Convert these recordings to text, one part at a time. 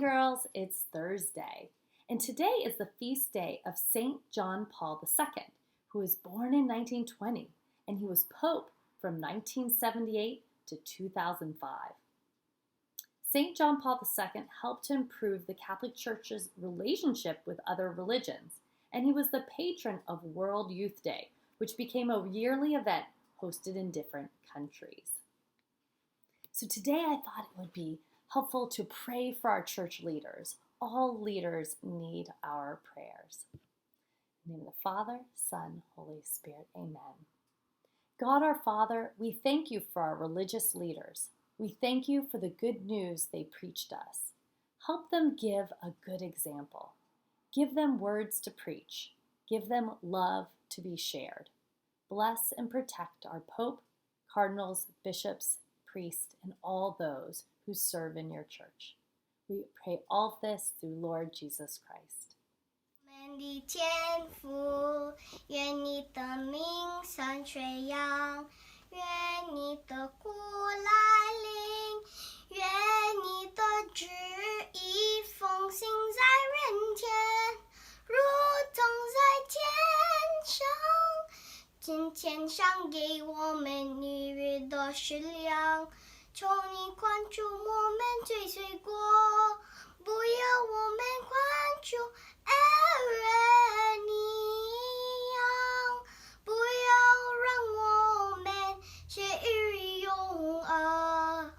girls, it's Thursday, and today is the feast day of St. John Paul II, who was born in 1920, and he was Pope from 1978 to 2005. St. John Paul II helped to improve the Catholic Church's relationship with other religions, and he was the patron of World Youth Day, which became a yearly event hosted in different countries. So today I thought it would be helpful to pray for our church leaders. All leaders need our prayers. In the name of the Father, Son, Holy Spirit, amen. God our Father, we thank you for our religious leaders. We thank you for the good news they preached us. Help them give a good example. Give them words to preach. Give them love to be shared. Bless and protect our Pope, cardinals, bishops, priests, and all those who serve in your church. We pray all of this through Lord Jesus Christ. 我们的天父，愿你的名声宣扬，愿你的国来临，愿你的旨意奉行在人间，如同在天上。今天赏给我们日日的食粮，求你关注我们罪罪过，不要我们关注恶人一样，不要让我们学日用恶。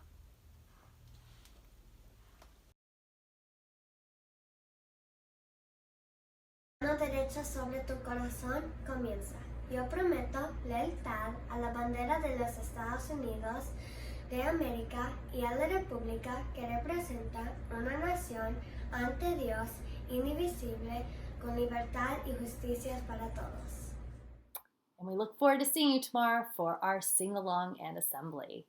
Mano derecha sobre tu corazón, comienza. Yo prometo lealtad a la bandera de los Estados Unidos de América y a la república que representa una nación ante Dios indivisible, con libertad y justicia para todos. And we look forward to seeing you tomorrow for our sing-along and assembly.